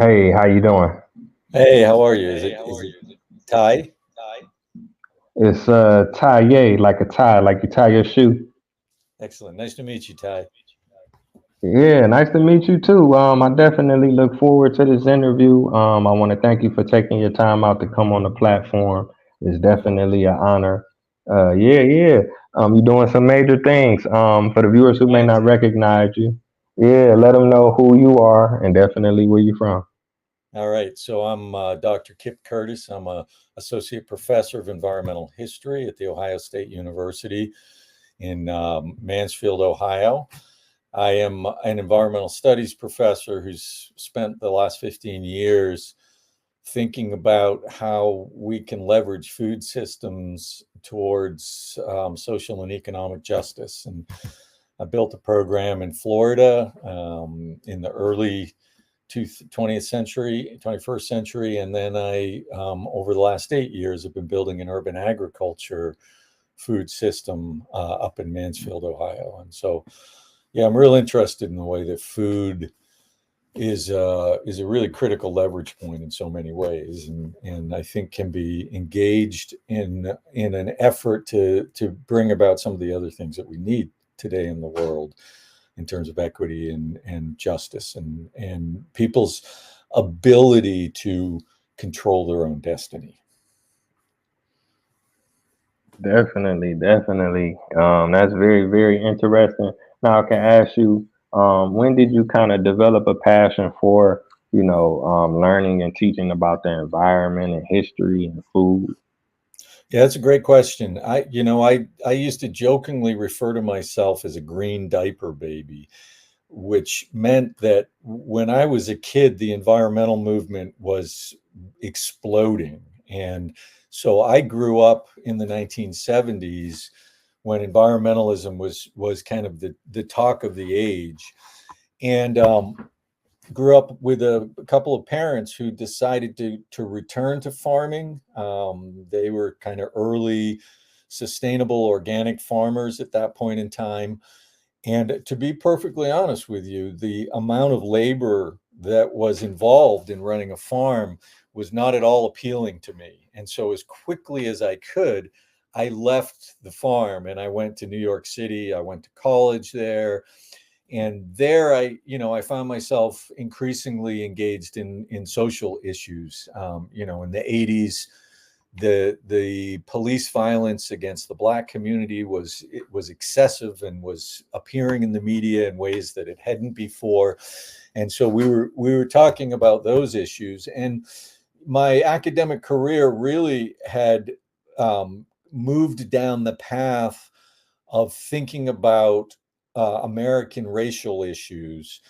Hey, how you doing? Hey, how are you? Is it Ty? It's Taye, like a tie, like you tie your shoe. Excellent. Nice to meet you, Ty. Yeah, nice to meet you too. I definitely look forward to this interview. I want to thank you for taking your time out to come on the platform. It's definitely an honor. Yeah. You're doing some major things. For the viewers who may not recognize you, yeah, let them know who you are and definitely where you're from. All right. So I'm Dr. Kip Curtis. I'm a associate professor of environmental history at the Ohio State University in Mansfield, Ohio. I am an environmental studies professor who's spent the last 15 years thinking about how we can leverage food systems towards social and economic justice. And I built a program in Florida in the early 20th century, 21st century. And then over the last 8 years, have been building an urban agriculture food system up in Mansfield, Ohio. And so, yeah, I'm real interested in the way that food is a really critical leverage point in so many ways, and I think can be engaged in an effort to bring about some of the other things that we need today in the world in terms of equity and justice and people's ability to control their own destiny. Definitely. That's very, very interesting. Now, I can ask you, when did you kind of develop a passion for, learning and teaching about the environment and history and food? Yeah, that's a great question. I used to jokingly refer to myself as a green diaper baby, which meant that when I was a kid, the environmental movement was exploding. And so I grew up in the 1970s when environmentalism was kind of the talk of the age. And grew up with a couple of parents who decided to return to farming. They were kind of early sustainable organic farmers at that point in time. And to be perfectly honest with you, the amount of labor that was involved in running a farm was not at all appealing to me. And so, as quickly as I could, I left the farm and I went to New York City. I went to college there. And there, I found myself increasingly engaged in social issues. In the '80s, the police violence against the Black community was excessive and was appearing in the media in ways that it hadn't before. And so we were talking about those issues. And my academic career really had moved down the path of thinking about American racial issues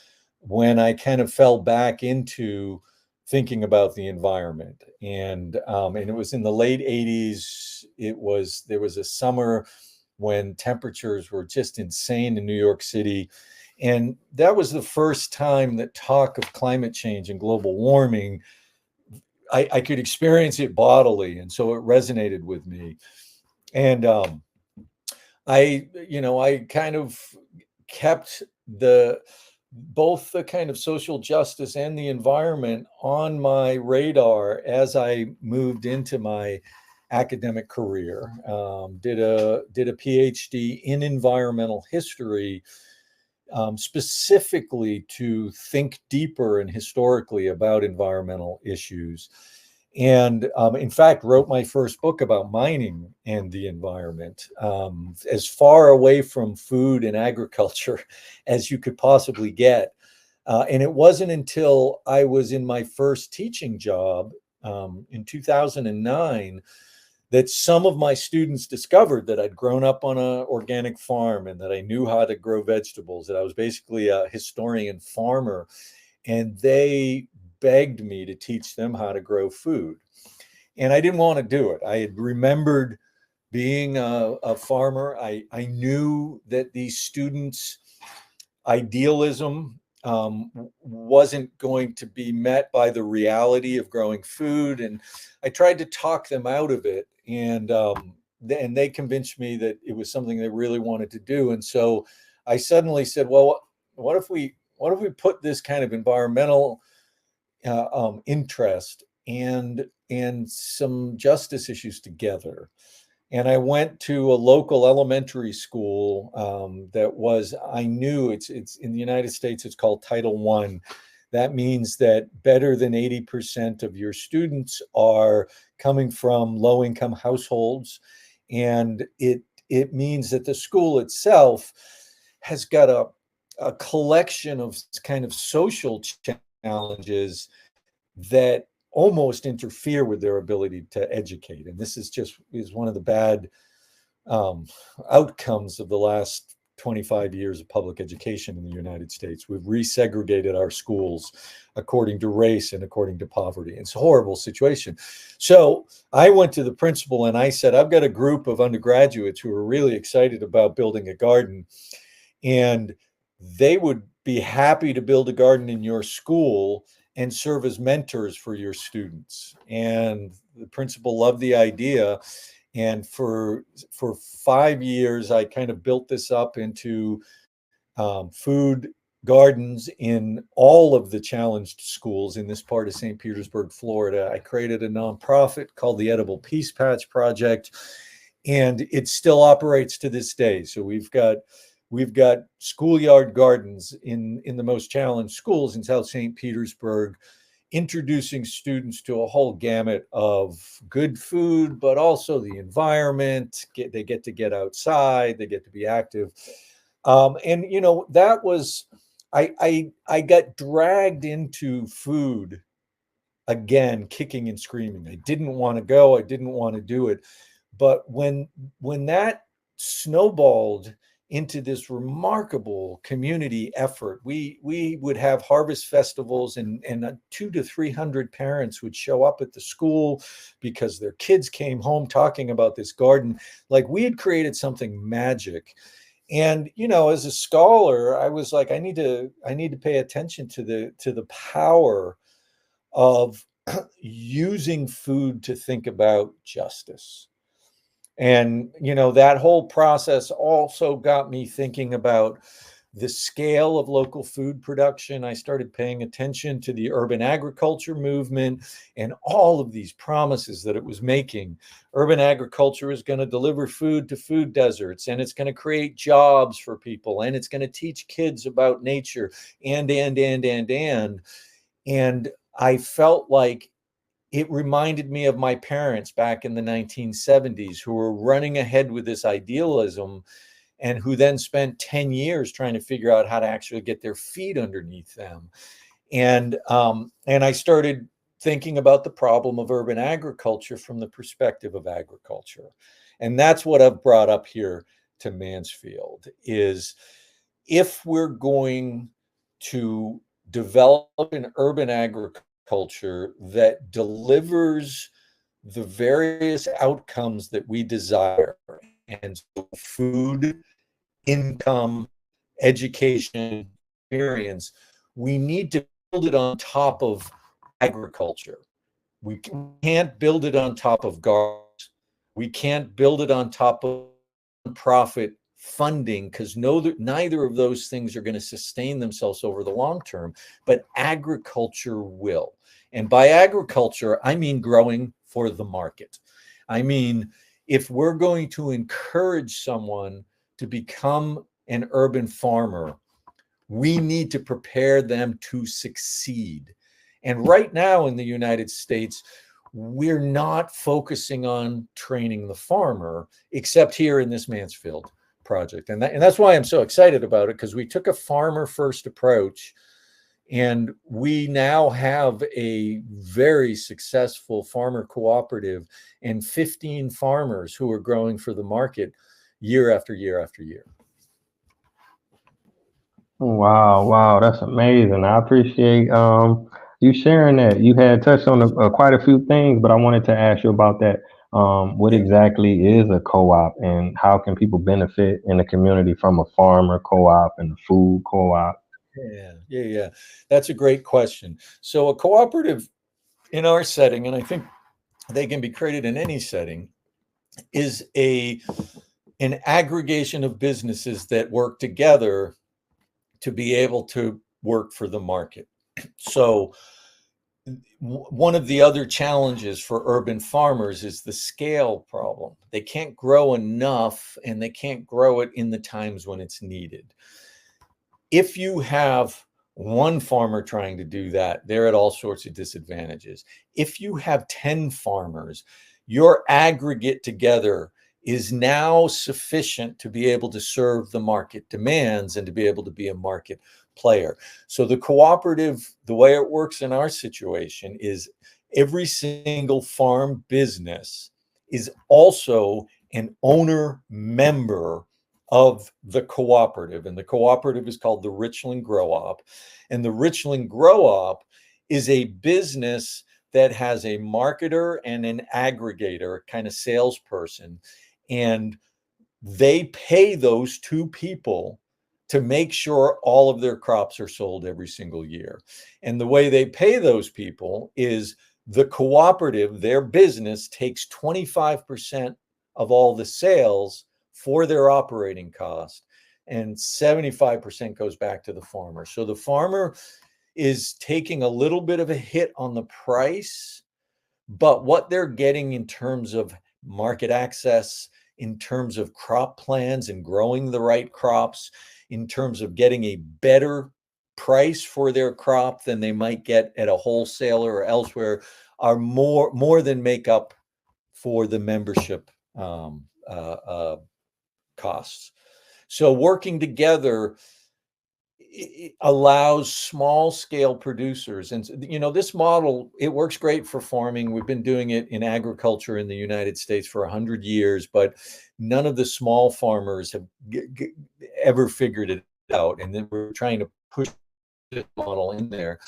when I kind of fell back into thinking about the environment. And it was in the late '80s. There was a summer when temperatures were just insane in New York City. And that was the first time that talk of climate change and global warming, I could experience it bodily. And so it resonated with me. And I kind of kept the both the kind of social justice and the environment on my radar as I moved into my academic career. Did a PhD in environmental history, specifically to think deeper and historically about environmental issues. And in fact, wrote my first book about mining and the environment, as far away from food and agriculture as you could possibly get. And it wasn't until I was in my first teaching job in 2009 that some of my students discovered that I'd grown up on an organic farm and that I knew how to grow vegetables, that I was basically a historian farmer. And they begged me to teach them how to grow food. And I didn't want to do it. I had remembered being a farmer. I knew that these students' idealism wasn't going to be met by the reality of growing food. And I tried to talk them out of it. And they convinced me that it was something they really wanted to do. And so I suddenly said, well, what if we put this kind of environmental interest and some justice issues together. And I went to a local elementary school that was, I knew it's in the United States, it's called Title I. That means that better than 80% of your students are coming from low income households. And it means that the school itself has got a collection of kind of social challenges that almost interfere with their ability to educate. And this is one of the bad um, outcomes of the last 25 years of public education in the United States. We've resegregated our schools according to race and according to poverty. It's a horrible situation. So I went to the principal and I said, I've got a group of undergraduates who are really excited about building a garden, and they would be happy to build a garden in your school and serve as mentors for your students. And the principal loved the idea. And for 5 years, I kind of built this up into food gardens in all of the challenged schools in this part of St. Petersburg, Florida. I created a nonprofit called the Edible Peace Patch Project, and it still operates to this day. So we've got schoolyard gardens in the most challenged schools in South St. Petersburg, introducing students to a whole gamut of good food, but also the environment. They get to get outside, they get to be active. And that was, I got dragged into food again, kicking and screaming. I didn't want to go, I didn't want to do it. But when that snowballed into this remarkable community effort, we would have harvest festivals, and 200 to 300 parents would show up at the school because their kids came home talking about this garden. Like, we had created something magic. And as a scholar, I was like, I need to pay attention to the power of using food to think about justice. And that whole process also got me thinking about the scale of local food production. I started paying attention to the urban agriculture movement and all of these promises that it was making. Urban agriculture is going to deliver food to food deserts, and it's going to create jobs for people, and it's going to teach kids about nature, and I felt like it reminded me of my parents back in the 1970s, who were running ahead with this idealism and who then spent 10 years trying to figure out how to actually get their feet underneath them. And I started thinking about the problem of urban agriculture from the perspective of agriculture. And that's what I've brought up here to Mansfield, is if we're going to develop an urban agriculture that delivers the various outcomes that we desire, and so food, income, education, experience, we need to build it on top of agriculture. We can't build it on top of gardens. We can't build it on top of profit funding, because neither of those things are going to sustain themselves over the long term, but agriculture will. And by agriculture, I mean growing for the market. I mean, if we're going to encourage someone to become an urban farmer, we need to prepare them to succeed. And right now in the United States, we're not focusing on training the farmer, except here in this Mansfield project. And that's why I'm so excited about it, because we took a farmer first approach, and we now have a very successful farmer cooperative and 15 farmers who are growing for the market year after year after year. Wow, wow, that's amazing. I appreciate you sharing that. You had touched on quite a few things, but I wanted to ask you about that. What Yeah. exactly is a co-op, and how can people benefit in the community from a farmer co-op and a food co-op? Yeah. That's a great question. So a cooperative in our setting, and I think they can be created in any setting, is an aggregation of businesses that work together to be able to work for the market. So one of the other challenges for urban farmers is the scale problem. They can't grow enough, and they can't grow it in the times when it's needed. If you have one farmer trying to do that, they're at all sorts of disadvantages. If you have 10 farmers, your aggregate together is now sufficient to be able to serve the market demands and to be able to be a market player. So the cooperative, the way it works in our situation is every single farm business is also an owner member of the cooperative, and the cooperative is called the Richland Grow Op. And the Richland Grow Op is a business that has a marketer and an aggregator, kind of salesperson, and they pay those two people to make sure all of their crops are sold every single year. And the way they pay those people is the cooperative, their business, takes 25% of all the sales for their operating cost, and 75% goes back to the farmer. So the farmer is taking a little bit of a hit on the price, but what they're getting in terms of market access, in terms of crop plans and growing the right crops, in terms of getting a better price for their crop than they might get at a wholesaler or elsewhere, are more than make up for the membership costs. So working together allows small scale producers, and this model, it works great for farming. We've been doing it in agriculture in the United States for 100 years, but none of the small farmers have ever figured it out, and then we're trying to push this model in there.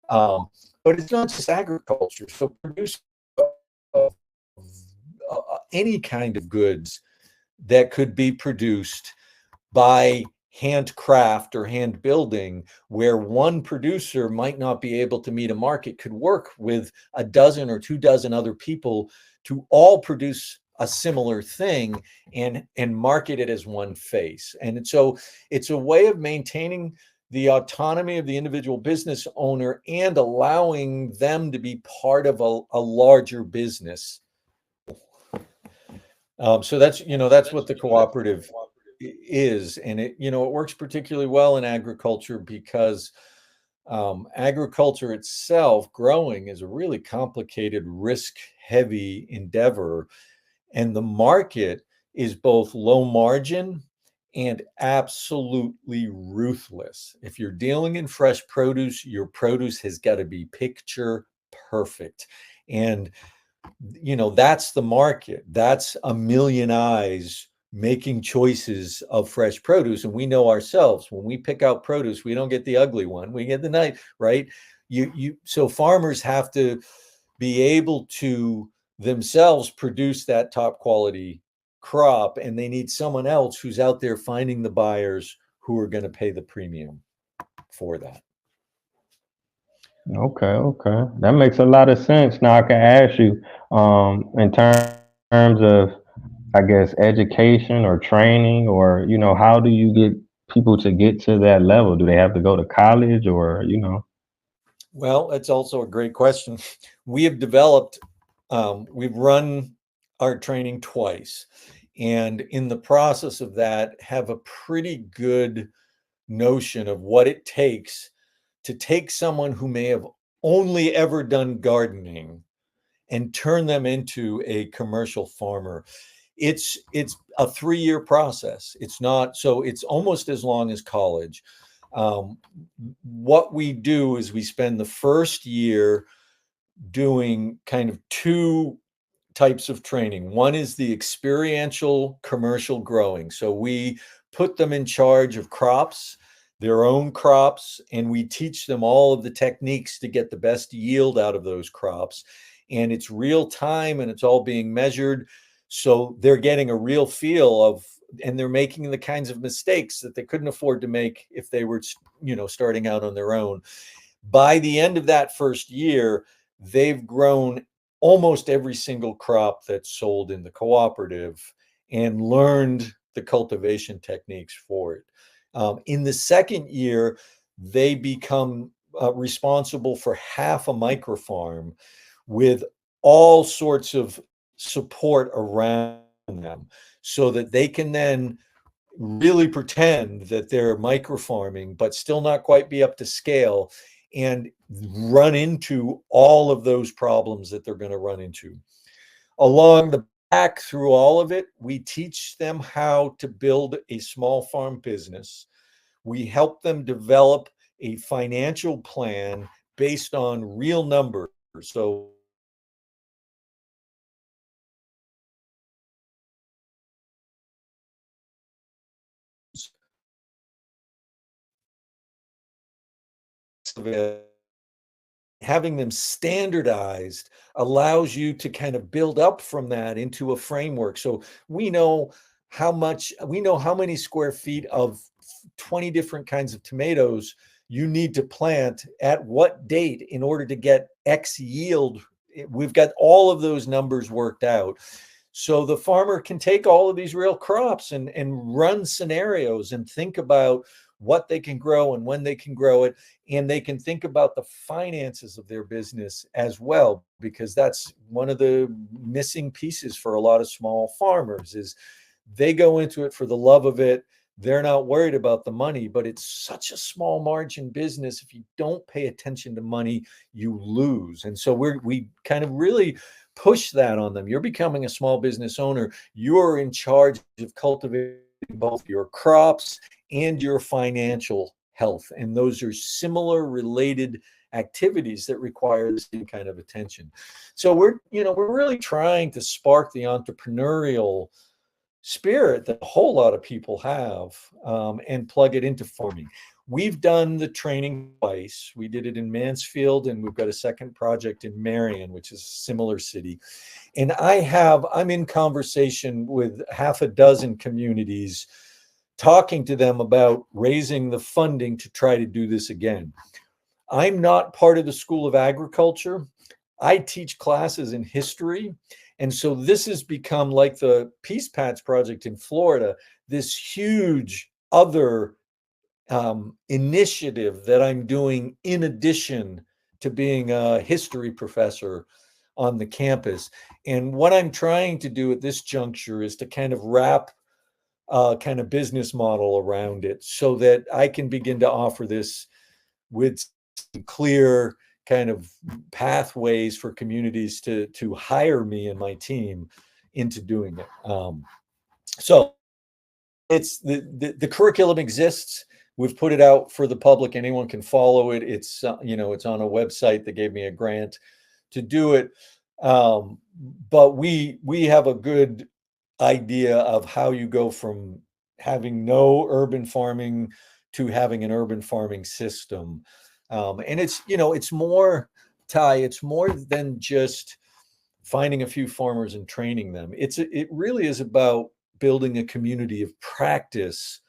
But it's not just agriculture. So produce any kind of goods that could be produced by handcraft or hand building, where one producer might not be able to meet a market, could work with a dozen or 24 other people to all produce a similar thing and market it as one face. And so it's a way of maintaining the autonomy of the individual business owner and allowing them to be part of a larger business. So that's what the cooperative is, and it works particularly well in agriculture because agriculture itself, growing, is a really complicated, risk-heavy endeavor, and the market is both low margin and absolutely ruthless. If you're dealing in fresh produce, your produce has got to be picture perfect, and that's the market. That's a million eyes making choices of fresh produce. And we know ourselves, when we pick out produce, we don't get the ugly one, we get the nice, right? So farmers have to be able to themselves produce that top quality crop, and they need someone else who's out there finding the buyers who are going to pay the premium for that. Okay. That makes a lot of sense. Now I can ask you, in terms of, I guess, education or training, or how do you get people to get to that level? Do they have to go to college, or? Well, that's also a great question. We have developed, we've run our training twice, and in the process of that, have a pretty good notion of what it takes to take someone who may have only ever done gardening and turn them into a commercial farmer. It's a 3-year process. It's not, so it's almost as long as college. What we do is we spend the first year doing kind of two types of training. One is the experiential commercial growing. So we put them in charge of crops, their own crops, and we teach them all of the techniques to get the best yield out of those crops. And it's real time, and it's all being measured. So they're getting a real feel of, and they're making the kinds of mistakes that they couldn't afford to make if they were, starting out on their own. By the end of that first year, they've grown almost every single crop that's sold in the cooperative and learned the cultivation techniques for it. In the second year, they become responsible for half a microfarm with all sorts of support around them so that they can then really pretend that they're microfarming, but still not quite be up to scale and run into all of those problems that they're going to run into. Along the back through all of it, we teach them how to build a small farm business. We help them develop a financial plan based on real numbers. So having them standardized allows you to kind of build up from that into a framework. So we know how many square feet of 20 different kinds of tomatoes you need to plant at what date in order to get X yield. We've got all of those numbers worked out. So the farmer can take all of these real crops and run scenarios and think about what they can grow and when they can grow it. And they can think about the finances of their business as well, because that's one of the missing pieces for a lot of small farmers is they go into it for the love of it. They're not worried about the money, but it's such a small margin business. If you don't pay attention to money, you lose. And so we kind of really push that on them. You're becoming a small business owner. You're in charge of cultivating both your crops and your financial health. And those are similar related activities that require the same kind of attention. So we're really trying to spark the entrepreneurial spirit that a whole lot of people have, and plug it into farming. We've done the training twice. We did it in Mansfield, and we've got a second project in Marion, which is a similar city. And I'm in conversation with half a dozen communities, talking to them about raising the funding to try to do this again. I'm not part of the School of Agriculture. I teach classes in history. And so this has become like the Peace Patch Project in Florida, this huge other initiative that I'm doing in addition to being a history professor on the campus. And what I'm trying to do at this juncture is to kind of wrap kind of business model around it so that I can begin to offer this with clear kind of pathways for communities to hire me and my team into doing it. So it's the curriculum exists. We've put it out for the public. Anyone can follow it. It's it's on a website that gave me a grant to do it. But we have a good idea of how you go from having no urban farming to having an urban farming system. And it's more, Ty, it's more than just finding a few farmers and training them. It really is about building a community of practice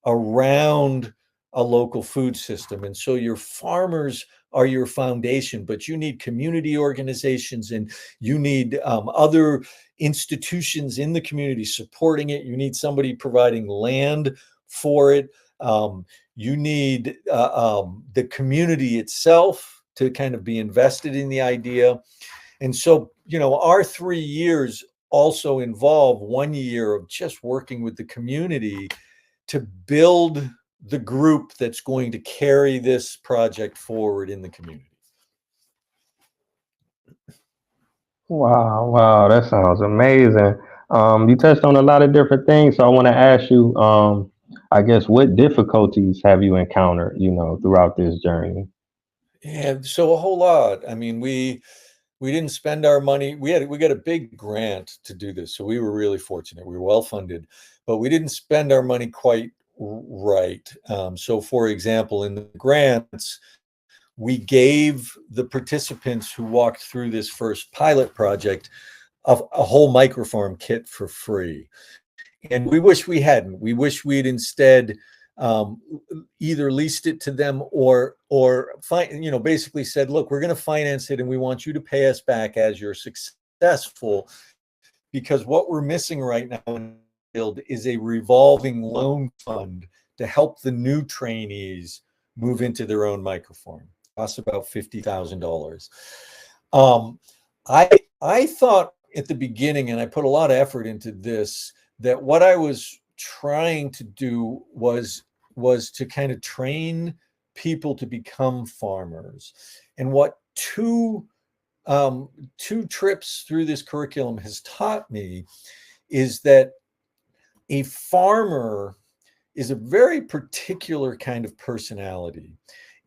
around a local food system. And so your farmers are your foundation, but you need community organizations and you need other institutions in the community supporting it. You need somebody providing land for it. You need the community itself to kind of be invested in the idea. And so, our 3 years also involve 1 year of just working with the community to build the group that's going to carry this project forward in the community. Wow, wow, that sounds amazing. You touched on a lot of different things, so I want to ask you, I guess, what difficulties have you encountered, throughout this journey? Yeah, so a whole lot. I mean, we didn't spend our money. We got a big grant to do this, so we were really fortunate. We were well funded, but we didn't spend our money quite right. So, for example, in the grants, we gave the participants who walked through this first pilot project a whole microfarm kit for free. And we wish we hadn't. We wish we'd instead um, either leased it to them or basically said, look, we're going to finance it and we want you to pay us back as you're successful, because what we're missing right now in the field is a revolving loan fund to help the new trainees move into their own microfarm. costs about $50,000. I thought at the beginning, and I put a lot of effort into this, that what I was trying to do was to kind of train people to become farmers. And what two trips through this curriculum has taught me is that a farmer is a very particular kind of personality.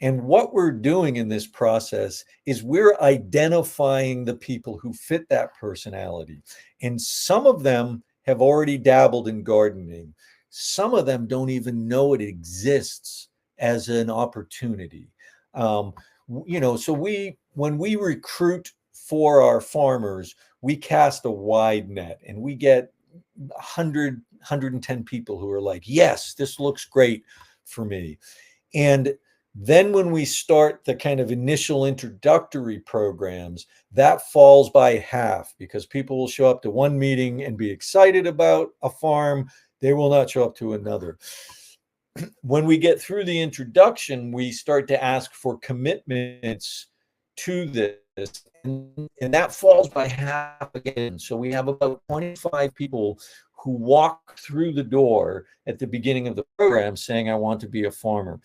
And what we're doing in this process is we're identifying the people who fit that personality. And some of them have already dabbled in gardening. Some of them don't even know it exists as an opportunity. So when we recruit for our farmers, we cast a wide net, and we get 110 people who are like, yes, this looks great for me. And then when we start the kind of initial introductory programs, that falls by half, because people will show up to one meeting and be excited about a farm. They will not show up to another. When we get through the introduction, we start to ask for commitments to this, and that falls by half again. So we have about 25 people who walk through the door at the beginning of the program saying, I want to be a farmer.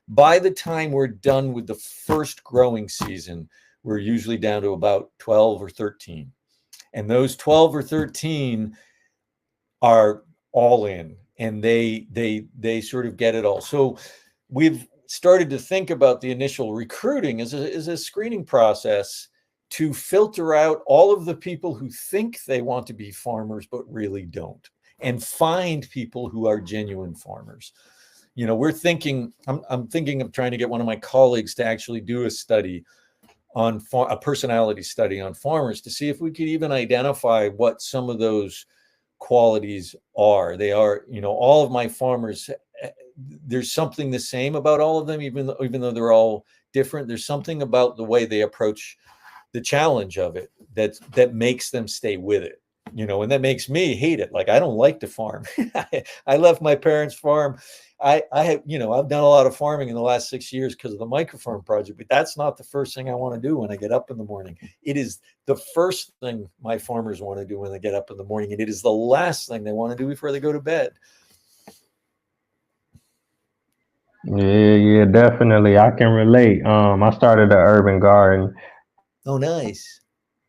By the time we're done with the first growing season, we're usually down to about 12 or 13. And those 12 or 13 are all in, and they sort of get it all. So we've started to think about the initial recruiting as a screening process to filter out all of the people who think they want to be farmers but really don't, and find people who are genuine farmers. We're thinking, I'm thinking of trying to get one of my colleagues to actually do a study on a personality study on farmers, to see if we could even identify what some of those qualities are. They are, all of my farmers, there's something the same about all of them, even though they're all different. There's something about the way they approach the challenge of it that makes them stay with it, and that makes me hate it. Like, I don't like to farm. I left my parents' farm. I have, I've done a lot of farming in the last 6 years because of the microfarm project, but that's not the first thing I want to do when I get up in the morning. It is the first thing my farmers want to do when they get up in the morning, and it is the last thing they want to do before they go to bed. Yeah, definitely. I can relate. I started an urban garden. Oh, nice.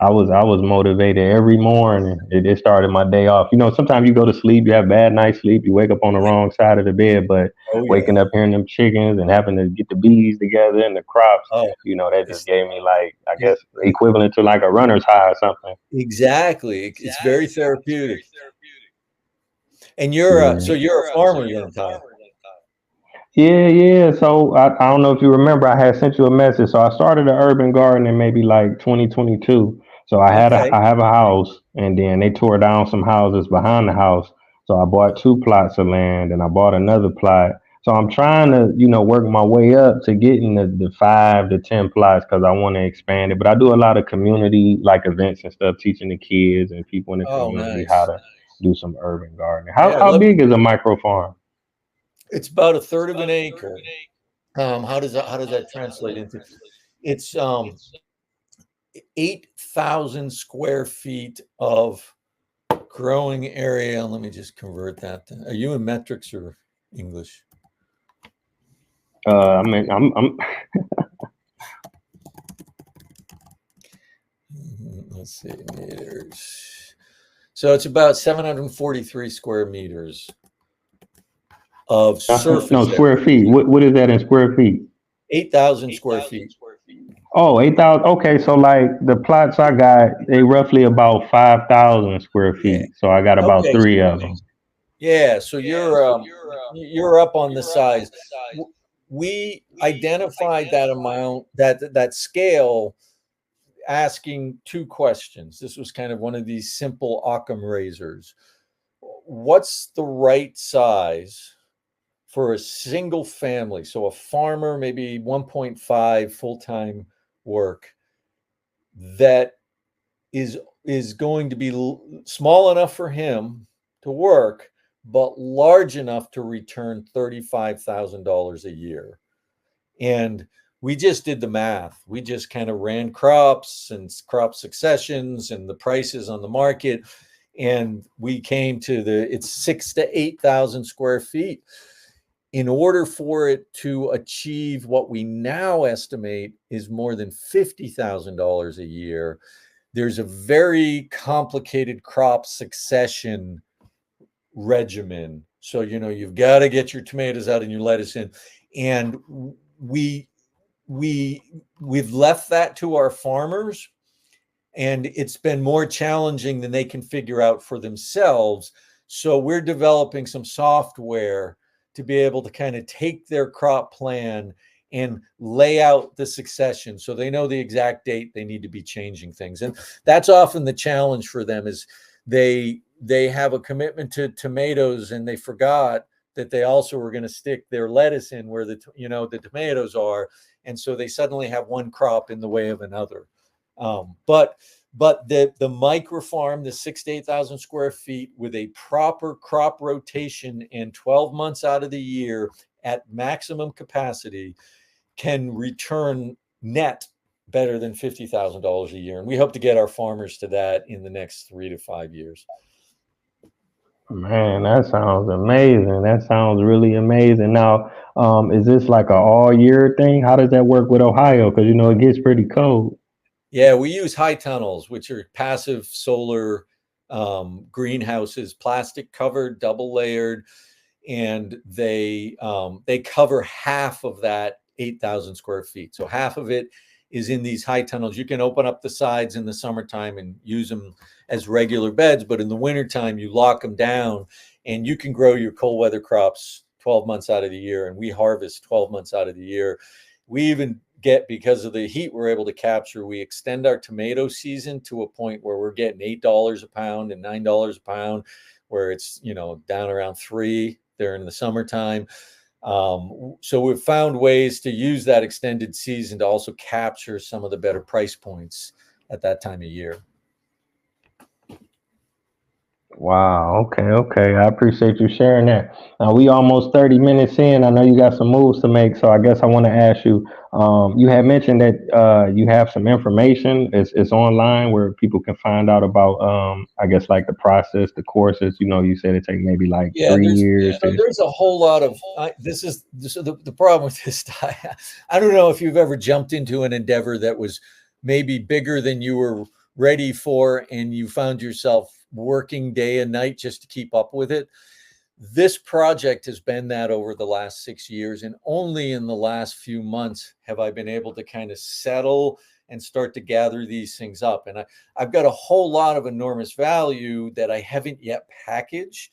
I was motivated every morning. It started my day off. Sometimes you go to sleep, you have bad night's sleep, you wake up on the wrong side of the bed, but Oh, yeah. waking up hearing them chickens and having to get the bees together and the crops, Oh, that just it's gave me, like, I it, guess, equivalent to like a runner's high or something. exactly. It's very therapeutic. And Yeah. so you're a farmer then, Ty. Yeah. So I don't know if you remember, I had sent you a message. So I started an urban garden in maybe like 2022. So Okay. I have a house, and then they tore down some houses behind the house. So I bought two plots of land, and I bought another plot. So I'm trying to, work my way up to getting the 5 to 10 plots, because I want to expand it. But I do a lot of community like events and stuff, teaching the kids and people in the Oh, community how nice. to do some urban gardening. Yeah, I'd How love to. big is a micro farm? It's about a third of an acre. How does that translate into? It's 8,000 square feet of growing area. Let me just convert that. Are you in metrics or English? I mean, I'm Let's see, meters. So it's about 743 square meters of No, surface square area. feet. What is that in square feet? 8,000 square feet. Oh, 8,000. Okay, so like the plots I got, they roughly about 5,000 square Yeah. feet. So I got about Okay. three of them. Yeah. So you're up on the size. We identified that amount, that scale, asking two questions. This was kind of one of these simple Occam razors. What's the right size for a single family? So a farmer, maybe 1.5 full-time work, that is going to be small enough for him to work, but large enough to return $35,000 a year. And we just did the math. We just kind of ran crops and crop successions and the prices on the market. And we came to it's 6,000 to 8,000 square feet. In order for it to achieve what we now estimate is more than $50,000 a year, there's a very complicated crop succession regimen. So, you've got to get your tomatoes out and your lettuce in. And we've left that to our farmers, and it's been more challenging than they can figure out for themselves. So we're developing some software to be able to kind of take their crop plan and lay out the succession so they know the exact date they need to be changing things. And that's often the challenge for them, is they have a commitment to tomatoes and they forgot that they also were going to stick their lettuce in where the tomatoes are, and so they suddenly have one crop in the way of another. But the micro farm, the 6,000 to 8,000 square feet with a proper crop rotation and 12 months out of the year at maximum capacity, can return net better than $50,000 a year. And we hope to get our farmers to that in the next 3 to 5 years. Man, that sounds amazing. That sounds really amazing. Now, is this like a all year thing? How does that work with Ohio? Because it gets pretty cold. Yeah, we use high tunnels, which are passive solar greenhouses, plastic covered, double layered, and they cover half of that 8,000 square feet. So half of it is in these high tunnels. You can open up the sides in the summertime and use them as regular beds, but in the wintertime, you lock them down and you can grow your cold weather crops 12 months out of the year. And we harvest 12 months out of the year. We even because of the heat we're able to capture, we extend our tomato season to a point where we're getting $8 a pound and $9 a pound, where it's, down around $3 there in the summertime. So we've found ways to use that extended season to also capture some of the better price points at that time of year. Wow. Okay. Okay. I appreciate you sharing that. Now we almost 30 minutes in. I know you got some moves to make, so I guess I want to ask you. You had mentioned that you have some information. It's online where people can find out about. I guess like the process, the courses. You said it take maybe like Yeah, 3 years to. there's a whole lot of the problem with this. I don't know if you've ever jumped into an endeavor that was maybe bigger than you were ready for, and you found yourself working day and night just to keep up with it. This project has been that over the last 6 years, and only in the last few months have I been able to kind of settle and start to gather these things up. And I've got a whole lot of enormous value that I haven't yet packaged.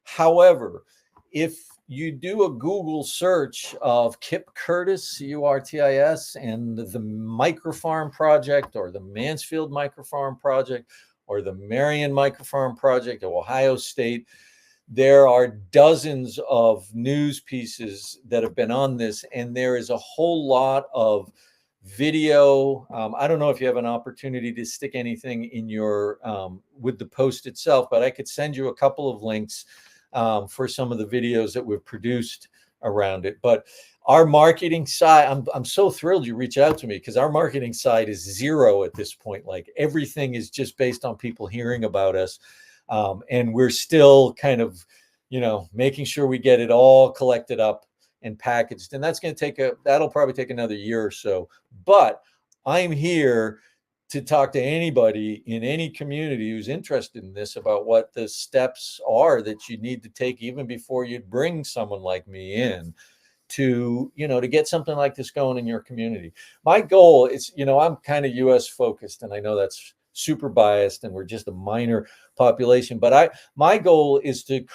However, if you do a Google search of Kip Curtis, Curtis, and the Microfarm Project, or the Mansfield Microfarm Project, or the Marion Microfarm Project of Ohio State, there are dozens of news pieces that have been on this, and there is a whole lot of video. I don't know if you have an opportunity to stick anything in your with the post itself, but I could send you a couple of links for some of the videos that we've produced around it. But our marketing side, I'm so thrilled you reach out to me, because our marketing side is zero at this point. Like, everything is just based on people hearing about us. And we're still kind of, making sure we get it all collected up and packaged. And that's going to that'll probably take another year or so. But I'm here to talk to anybody in any community who's interested in this about what the steps are that you need to take even before you bring someone like me in to get something like this going in your community. My goal is, I'm kind of US focused, and I know that's super biased and we're just a minor population, but my goal is to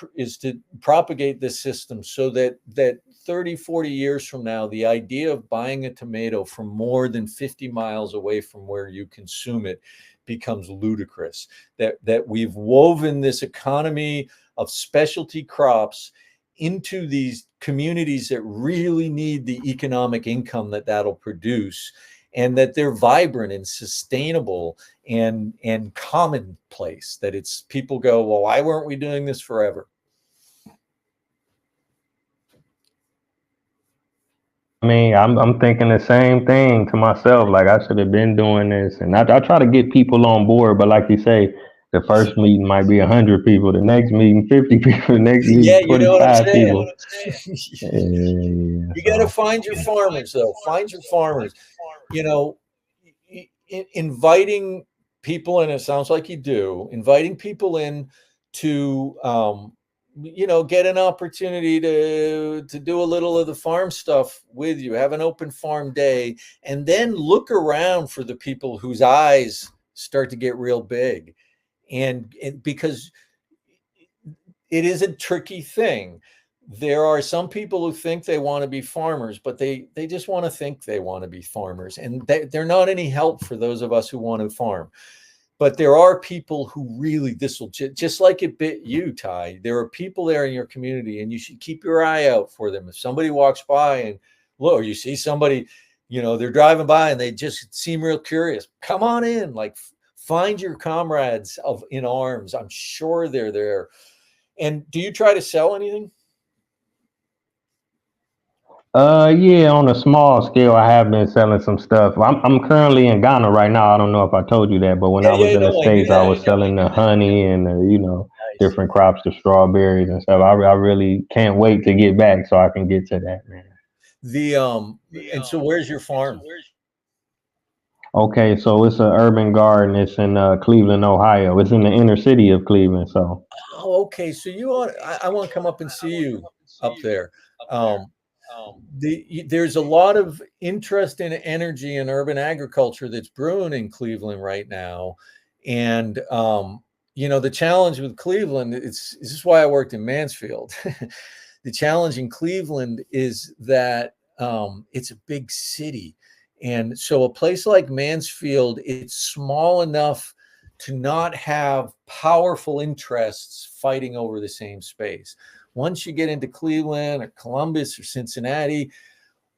propagate this system so that 30, 40 years from now, the idea of buying a tomato from more than 50 miles away from where you consume it becomes ludicrous. That we've woven this economy of specialty crops into these communities that really need the economic income that'll produce, and that they're vibrant and sustainable and commonplace, that it's people go, well, why weren't we doing this forever? mean, I'm thinking the same thing to myself. Like I should have been doing this, and I try to get people on board. But like you say, the first meeting might be 100 people, the next meeting 50 people, the next Yeah, meeting you know what I'm 25 people. saying? Yeah, You got to so find your farmers, though. Find your farmers. You know, inviting people in, it sounds like you do, inviting people in to, get an opportunity to do a little of the farm stuff with you, have an open farm day, and then look around for the people whose eyes start to get real big. And because it is a tricky thing. There are some people who think they want to be farmers, but they just want to think they want to be farmers, and they're not any help for those of us who want to farm. But there are people who really, this will just like it bit you, Ty. There are people there in your community, and you should keep your eye out for them. If somebody walks by and look, or you see somebody, they're driving by and they just seem real curious, come on in. Like, find your comrades in arms. I'm sure they're there. And do you try to sell anything? yeah, on a small scale, I have been selling some stuff. I'm currently in Ghana right now. I don't know if I told you that, but when Yeah, I was yeah, in the no, I knew States, I that. was selling the honey and Nice. different crops, the strawberries and stuff. I really can't wait to get back so I can get to that, man. The and so where's your farm? Okay, so it's an urban garden. It's in Cleveland, Ohio. It's in the inner city of Cleveland. So Oh, okay. So I want to come up and see you up there. Um, there's a lot of interest in energy and urban agriculture that's brewing in Cleveland right now, and the challenge with Cleveland, this is why I worked in Mansfield. The challenge in Cleveland is that it's a big city, and so a place like Mansfield, it's small enough to not have powerful interests fighting over the same space. Once you get into Cleveland or Columbus or Cincinnati,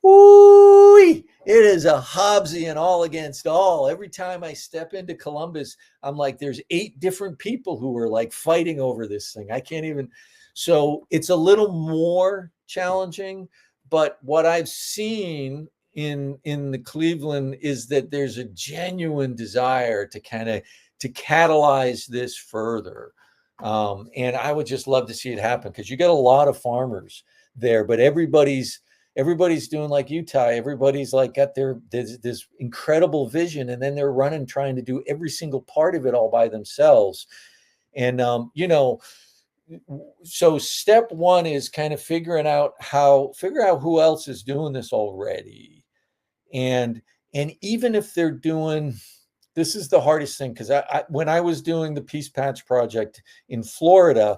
ooh, it is a Hobbesian all against all. Every time I step into Columbus, I'm like, there's 8 different people who are like fighting over this thing. I can't even. So it's a little more challenging. But what I've seen in the Cleveland is that there's a genuine desire to kind of to catalyze this further. And I would just love to see it happen because you got a lot of farmers there, but everybody's doing like you, Ty. Everybody's like got this incredible vision, and then they're running trying to do every single part of it all by themselves. And so step one is kind of figure out who else is doing this already, and even if they're doing, this is the hardest thing because when I was doing the Peace Patch project in Florida,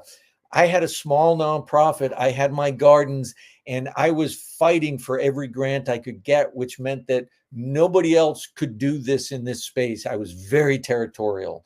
I had a small nonprofit. I had my gardens, and I was fighting for every grant I could get, which meant that nobody else could do this in this space. I was very territorial.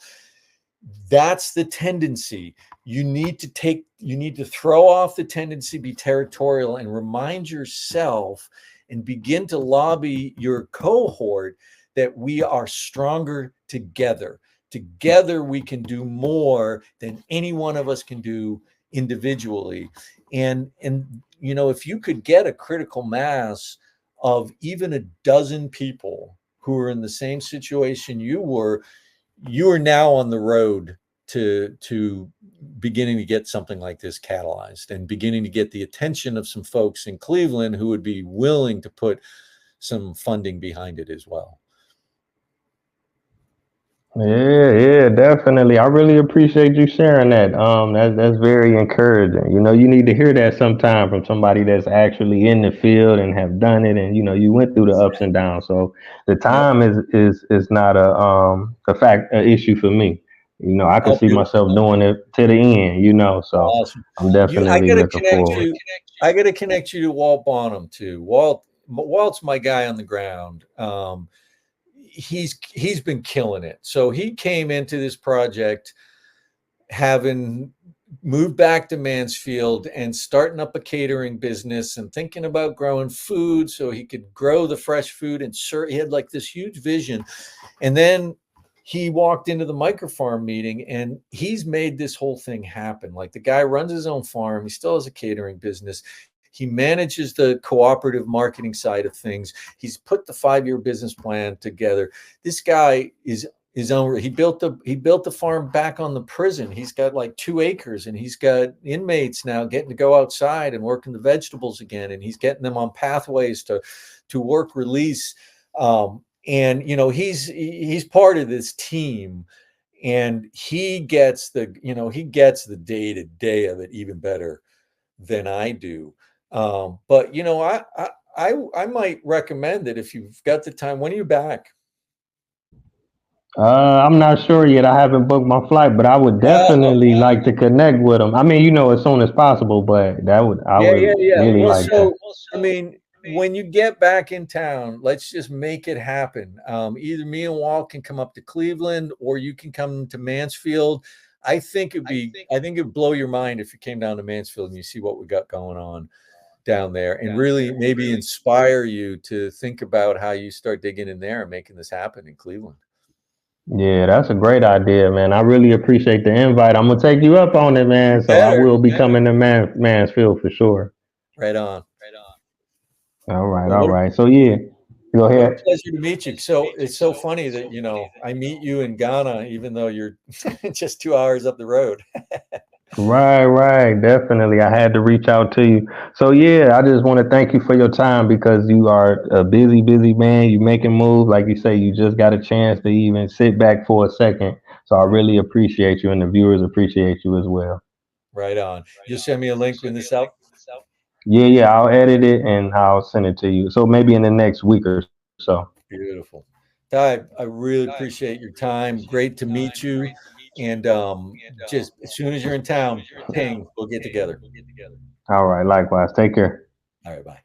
That's the tendency. You need to throw off the tendency, be territorial, and remind yourself and begin to lobby your cohort that we are stronger together. Together, we can do more than any one of us can do individually. And if you could get a critical mass of even a dozen people who are in the same situation you are now on the road to beginning to get something like this catalyzed and beginning to get the attention of some folks in Cleveland who would be willing to put some funding behind it as well. yeah, yeah, definitely. I really appreciate you sharing that. That's very encouraging. You need to hear that sometime from somebody that's actually in the field and have done it, and you went through the ups and downs. So the Yep. time is not a issue for me. I can Oh, see beautiful. myself doing it to the end. So Awesome. I'm You I definitely gotta looking connect forward. you. I gotta connect you to Walt Bonham too. Walt's my guy on the ground. He's been killing it. So he came into this project having moved back to Mansfield and starting up a catering business and thinking about growing food so he could grow the fresh food and he had like this huge vision. And then he walked into the microfarm meeting and he's made this whole thing happen. Like, the guy runs his own farm. He still has a catering business. He manages the cooperative marketing side of things. He's put the 5-year business plan together. This guy is his own. He built the farm back on the prison. He's got like 2 acres, and he's got inmates now getting to go outside and working the vegetables again, and he's getting them on pathways to work release. And he's part of this team, and he gets the day to day of it even better than I do. But I might recommend that if you've got the time. When are you back? I'm not sure yet. I haven't booked my flight, but I would Oh, definitely like to connect with them. I mean, as soon as possible, but I yeah, yeah, would yeah. really Well, like to. so I mean, when you get back in town, let's just make it happen. Either me and Walt can come up to Cleveland, or you can come to Mansfield. I think it'd blow your mind if you came down to Mansfield and you see what we got going on down there, and really maybe inspire you to think about how you start digging in there and making this happen in Cleveland. Yeah, that's a great idea, man. I really appreciate the invite. I'm gonna take you up on it, You man. So I better. will be coming to Mansfield for sure. Right on. All right, Well, all right. So yeah, go what a ahead. pleasure to meet you. So it's so funny that I meet you in Ghana, even though you're just 2 hours up the road. Right, right. Definitely. I had to reach out to you. So yeah, I just want to thank you for your time because you are a busy, busy man. You making moves. Like you say, you just got a chance to even sit back for a second. So I really appreciate you and the viewers appreciate you as well. Right on. You'll send me a link when this out. Yeah, yeah, I'll edit it and I'll send it to you. So maybe in the next week or so. Beautiful. Ty, I really appreciate your time. Great to meet you. And just as soon as you're in town, ping, we'll get together. All right, likewise. Take care. All right, bye.